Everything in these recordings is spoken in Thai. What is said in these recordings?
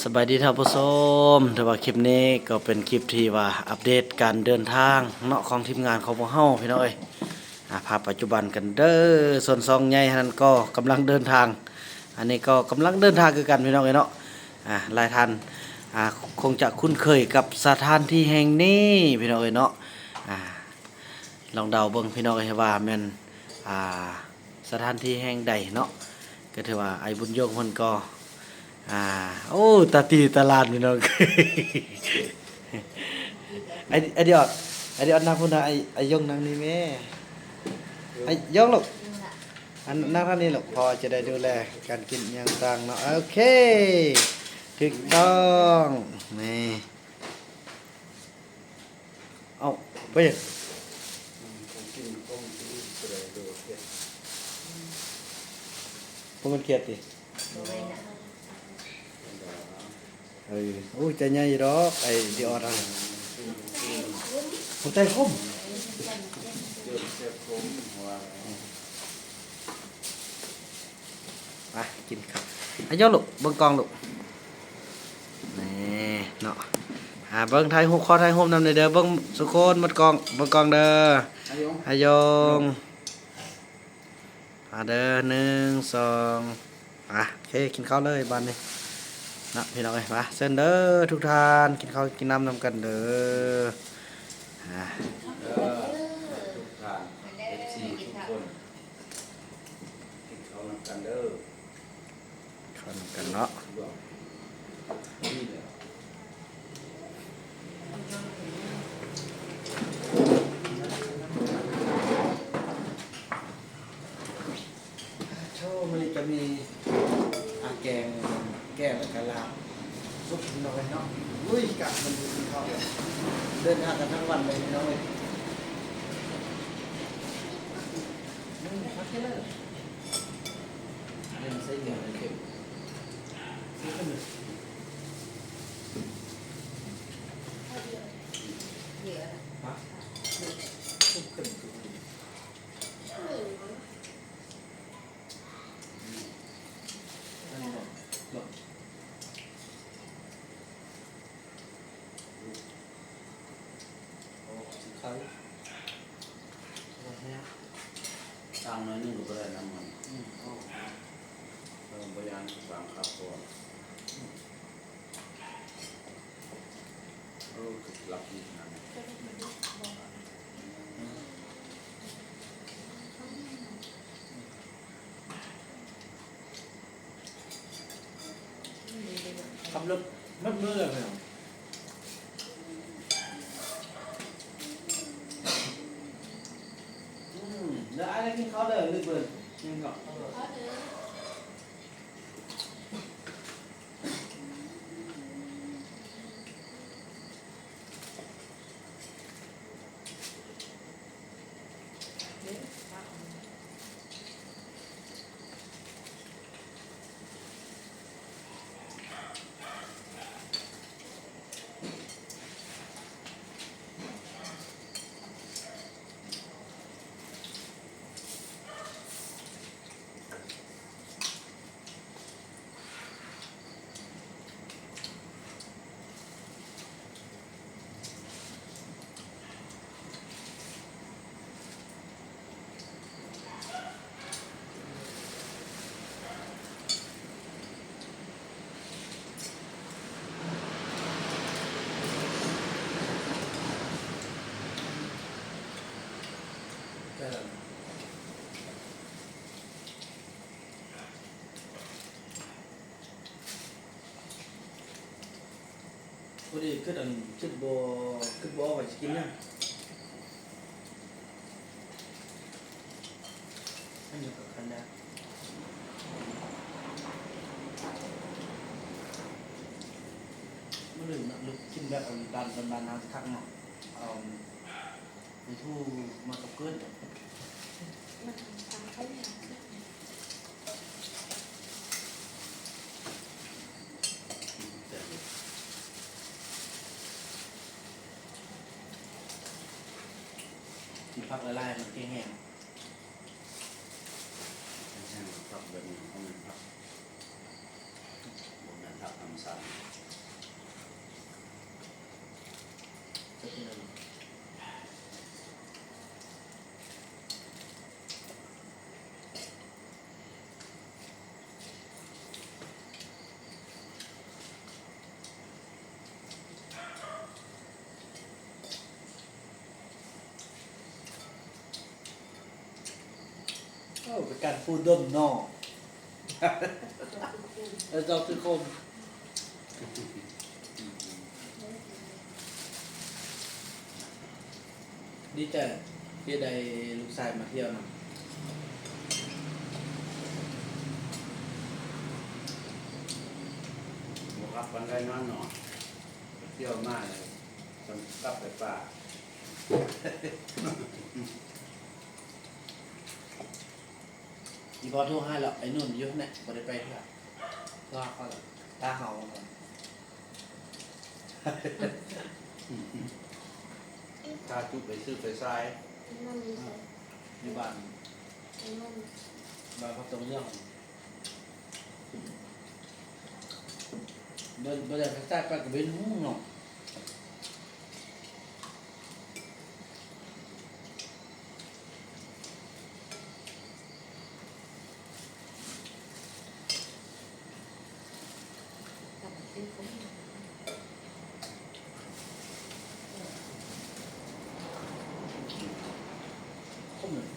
สบายดีท่านผู้ชมแต่ว่าคลิปนี้ก็เป็นคลิปที่ว่าอัปเดตการเดินทางเนาะของทีมงานของพวกเฮาพี่น้องเอ้ยภาพปัจจุบันกันเด้อส่วนซองใหญ่นั้นก็กำลังเดินทางอันนี้ก็กำลังเดินทางคือกันพี่น้องเอ้ยเนาะหลายท่านคงจะคุ้นเคยกับสถานที่แห่งนี้พี่น้องเอ้ยเนาะอ่าลองเดาเบิ่งพี่น้องเอ้ยว่าแม่นอ่าสถานที่แห่งใดเนาะก็ถือว่าไอ้บุญยงเพิ่นก็โอ้ตาตีตลาดพี่น้อง ไอเดียดนั่งพุ่นนะไอยงนั่งนี่แม่ไอยงลูกอันนั่งท่างนี้ลูกพอจะได้ดูแลการกินอย่างต่างเนาะโอเคถูกต้องนี่เอาไปพวกมันเกลียดดิโอ้ยใจใหญ่ดอกไอ้ดิออดอะไรหัวใจคมไปกินครับอายุลูกเบิ่งกองลูกนี่เนาะเบิ่งไทยหุบคอไทยหุบนำเด้อเบิ่งสุโคนมัดกองเบิ่งกองเด้ออายงเด้อ1 2โอเคกินข้าวเลยบ้านนี้นะพี่น้องเอ้ยมาเส้นเด้อทุกท่านกินข้าวกินน้ำนำกันเด้อทุกทางFC ทุกคนกินข้าวนำกันเด้อข้าวนำกันเนาะโชว์มันจะมีแกงแก้วและกะลาซุปน้อยเนาะอุ้ยกะมันดูดีเข้าเดินทางกันทั้งวันเลยน้องเลยพักแค่นั้นเล่นไส้เหนียวเลยเข็มซื้อขนมฮะซุปขนมตั้งน้อยนึงก็ได้น้ำมันเริ่มพยายามวางครับก่อนถูกหลับอีกนะขับรถมันเมื่อยไหมครับเดี๋ยวไอ้ได้กินข้าวเด้อลึกเบิร์ยังก่อนพอดีขึ้นอันขึ้นบ่อไว้กินเนี่ยอันนี้ก็คันนะมันเลยลึกกินแบบดันทางทักเนาะไปทู่มากับเกินที่พักละลายมันแห้งพักแบบนี้เขาไม่พักบนนั้นพักทำ สั่น จะเป็นอะไรเป็นการพูดด้นนอกแล้วเราคือคมดีใจที่ได้ลูกชายมาเที่ยวนะ บวกรับกันได้นอนหน่อยไปเที่ยวมากเลยจนกลับไปป่า อีบอลโทรให้แล้วไอ้นุ่นอยุ่เนี่ยบ่ได้ไปเพื่อนรอเขาแล้วตาเห่าก่อน ถ้าจุบไปซื้อไปซ้าย นั่นเลยใช่ อยู่บ้าน นั่น บ้านเขาตรงเรื่องเดินไปได้ไปใต้ไปกับเบนหูเนาะ กลับมาซื้อของ คมเลย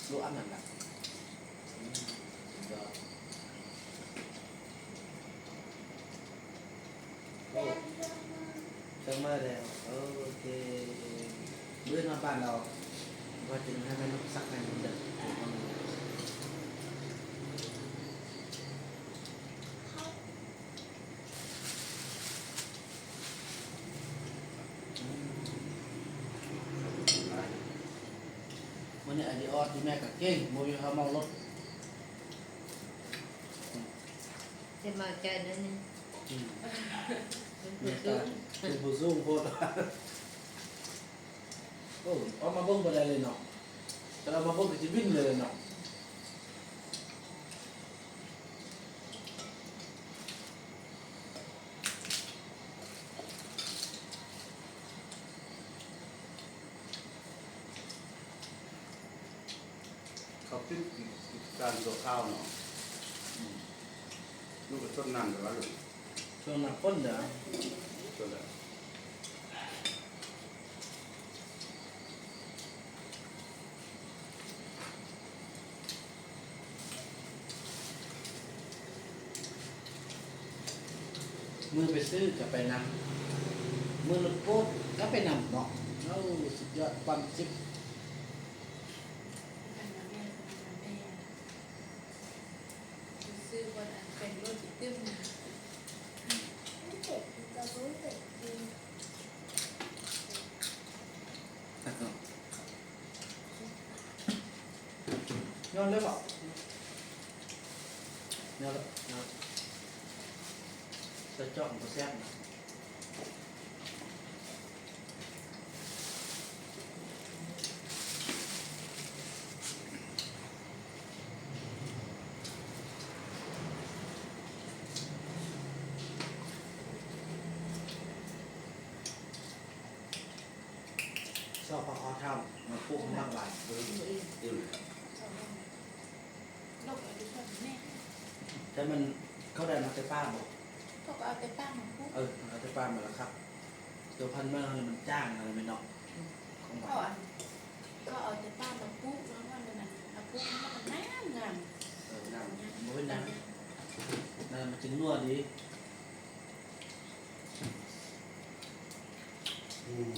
รู้อันนั้นแหละเดี๋ยวโอ้จังมาแล้วโอเคเลื่อนมาบ้านเราว่าจะให้มันสักหน่อยมันเดือด วันนี้ไอเดียออดที่แม่กับเก่งโมยเขาเมารถ จะมาใจนั่นนี่ แม่ตาเป็นผู้สู้โคตรโอ้เอามาเบิ้งบ่ได้เลยเนาะแต่เรามาเบิ้งก็จะวิ่งเลยเนาะ เขาขึ้นการตัวข้าวเนาะลูกก็ต้นนั่นหรือว่าลูก ช่วงหนักพ้นเด้อ ต้นอะไร มือไปซื้อกับไปนำมือรถโคตรก็ไปนำเนาะแล้วสุดยอดความซิบ ซื้อวันอันเป็นรถตึ้มนะ ไม่เจ็บจะรู้สึกดี ย้อนเลยเปล่าย้อนเลยย้อนจะเจาะมันก็แซ่บนะชอบพอเขาทำมาปลูกมากหลาย อืม โลกอะไรชอบแม่ แต่มันเขาได้มาแต่ป้าบอก เขาก็เอาแต่ป้ามาพูด เอาแต่ป้ามาแล้วครับตัวพันธุ์มากเลยมันจ้างอะไรไม่เนาะของ เขา บ้าน เอาแต่ป้ามาพูดแล้ววันนั้นมาพูดมันงามงาม น้ำมันเป็นน้ำมันจึงนัวดี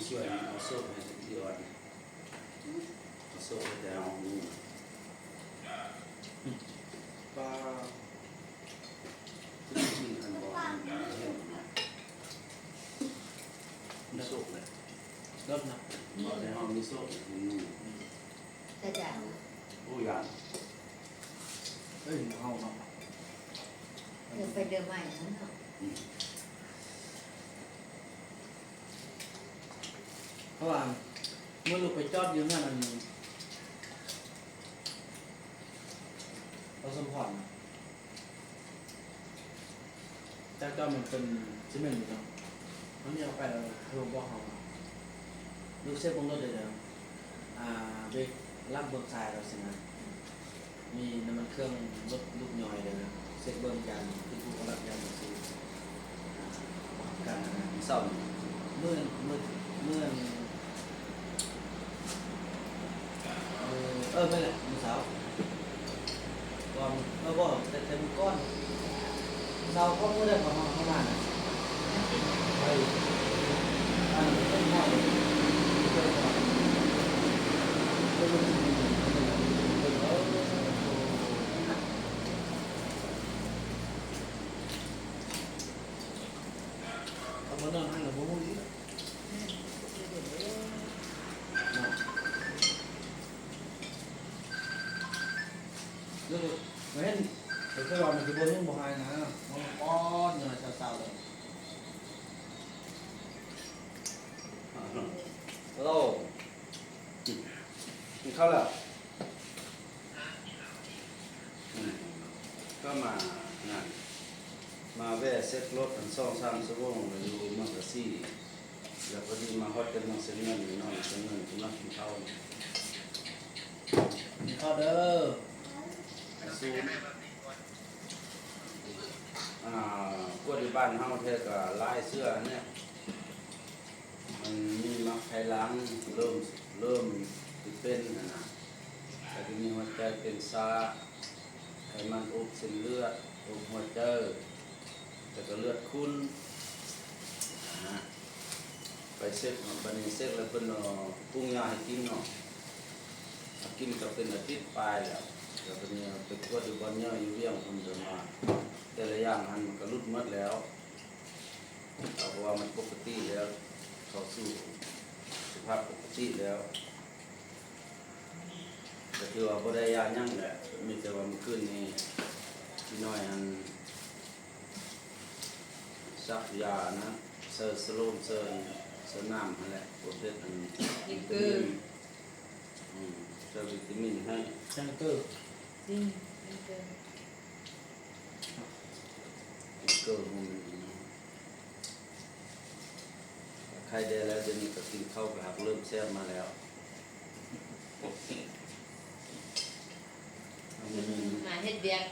ช่วยเอาโซ่ให้เดียวนะเอาโซ่ให้แต่เอาลูก ปลา ที่อันบอกเห็นเนาะมีโซ่เลย เลิกนะ บอกในห้องมีโซ่อืม จะจ่าย ผู้ยาน เอ้ยเฮาเนาะ เดี๋ยวไปเดินใหม่นั่นเนาะ อืม ราะว่าเมื่อลูกไปจอดอยู่นั่นมันเราสมพรจากจอดมันเป็นซีเมนต์อยู่เนาะมันเนี่ยเอาไปแล้วคือบอกเขาลูกเซฟบงรถเดี๋ยวเบรกลักเบิกทรายเราสินะมีน้ำมันเครื่องรถลูกย่อยเลยนะเซ็ตเบิ้งกันที่ผู้กำลังยานซื้อการซ่อมเมื่อไม่แหละมือสาวก่อนแล้วก็แต่มือก้อนสาวก็เมื่อได้ประมาณประมาณไปอันนี้เป็นหม้อเอามานอนให้เราบ่รู้อีกลูกไม่เห็นเดี๋ยวจะรอมันจะบ่เห็นบ่หายนะมันป้อนอยู่ในสาวๆเลยฮัลโหลกินข้าวแล้วก็มาแวะเซ็ตรถกัน2-3 ชั่วโมงเลยอยู่มังกะซี่แล้วพอดีมาฮอดกันมาเซ็นเงินอยู่น้องเซ็นเงินกำลังกินข้าวกินข้าวเด้อไอ้ซูพวกที่บ้านเฮาแท้ก็ลายเสื้อเนี่ยมันมีมักไทยล้างเริ่มสิเป็นนะแต่ทีนี้หัวใจเป็นซาไขมันอุบเส้นเลือดอุบหัวใจแต่ก็เลือดขุ่นไปเซ็กบันนี้เซ็กแล้วเป็นปรุงยาให้กินเนาะกินก็เป็นอาทิตย์ปลายแล้วบันนี้ไปตรวจอยู่บนเนื้ออยู่เวียงคนจะมาแต่ละอย่างมันก็รุดหมดแล้วเพราะว่ามันปกติแล้วเข้าสู่สภาพปกติแล้วก็คือว่าบ่ได้ยาหยังแหละมีแต่ว่ามันขึ้นนี่พี่น้อยอันซักยานะเซอร์สโลมเซอร์น้ำนั่นแหละประเภทอันวิตามินเซอร์วิตามินให้จังเกอร์มันใครได้แล้วเดี๋ยวนี้ก็กินข้าวกับหักเริ่มแซ่บมาแล้วมาเฮ็ดเบียก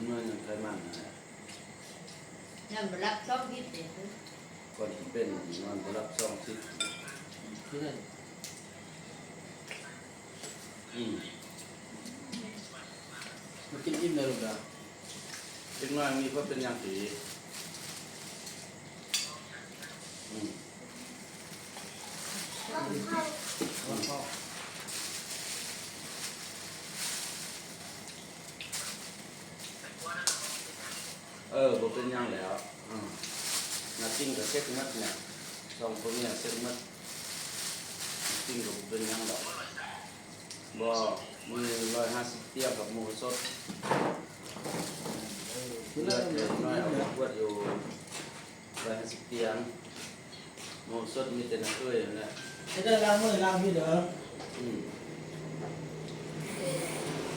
เมื่อยังใครมั่งนะนั่นบ่รับต้องพิษเด้ ก่อนที่เป็นนอนรับช่องทิศที่นั่นมากินอิ่มเลยลูกนะเล็กน้อยมีเพราะเป็นอย่างผีบ่เป็นอย่างแล้วนาจิ้งกับเซ็กมัดเนี่ย2 คนเนี่ยเซ็กมัดจิ้งกับบ่เป็นอย่างดอกบ่มือ150เตี้ยกับหมูสดเลือดเล็กน้อยเอาขวดอยู่150เตี้ยหมูสดมีแต่น้ำเกลือนั่นแหละจะได้ล้างมือล้างพี่เด้อ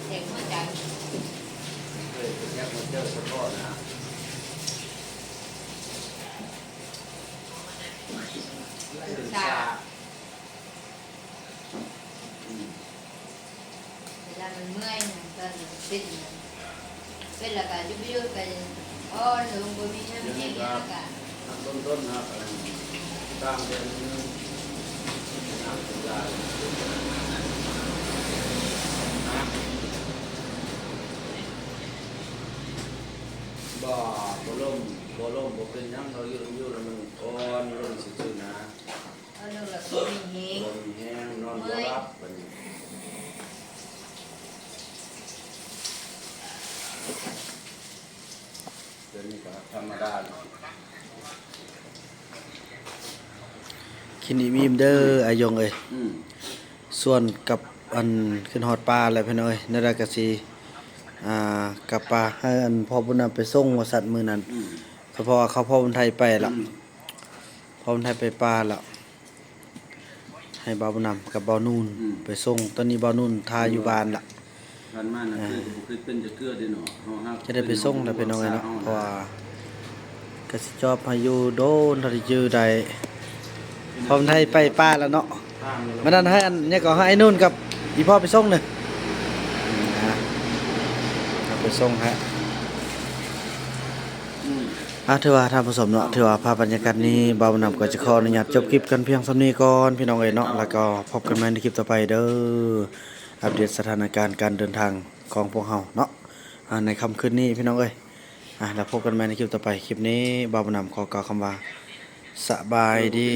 แข็งหัวใจเป็นแยกมาเจอสะท้อนนะเป็นชาเวลามันเมื่อยมันก็เป็นแล้วก็ยุบๆไปอ้อนลงบ่มีน้ำเย็นแล้วก็ต้นนะตามเดือนน้ำตุลาบ่ล่มบ่เป็นยังเราอยู่แล้วมันอ่อนลงซื่อๆนะเอาลงแล้วก็มีแฮงมีแห้งนอนบ่หลับบัดนี้เดี๋ยวนี้ก็ธรรมดาคินอิ่มเด้ออายงเอ้ยส่วนกับอันขึ้นฮอดปลาอะไรพี่น้อยนั่นล่ะก็สิกับปลาให้อันพ่อบุญนำไปส่งว่าสัตว์มื้อนั้นเพราะว่าเขาพ่อบุญไทยไปล่ะพ พร้อมไทยไปป่าแล้วให้บ่าวบุญนำกับบ่าวนูนไปส่งตอนนี้บ่าวนูนทาอยู่บ้านละ ผ่านมาน่ะคือบ่เคยเป็นจะเกลือเด้เนาะเฮาฮัก จะได้ไปส่งแล้วเป็นน้องไงเนาะเพราะว่าก็สิจอบให้อยู่โดนถ้าได้ยื้อได้พร้อมไทยไปป่าแล้วเนาะ ทาง มันนั้นให้อันเนี่ยก็ให้ไอ้นู่นกับอีพ่อไปส่งหนึ่งนะเอาไปส่งฮะถือว่าท่านผู้ชมเนาะถือว่าภาพบรรยากาศนี้เบาหนำก็จะขออนุญาตจบคลิปกันเพียงเท่านี้ก่อนพี่น้องเอ๋ยเนาะแล้วก็พบกันใหม่ในคลิปต่อไปเด้ออัปเดตสถานการณ์การเดินทางของพวกเฮาเนาะในค่ำคืนนี้พี่น้องเอ๋ยแล้วพบกันใหม่ในคลิปต่อไปคลิปนี้เบาหนำขอกล่าวคำว่าสบายดี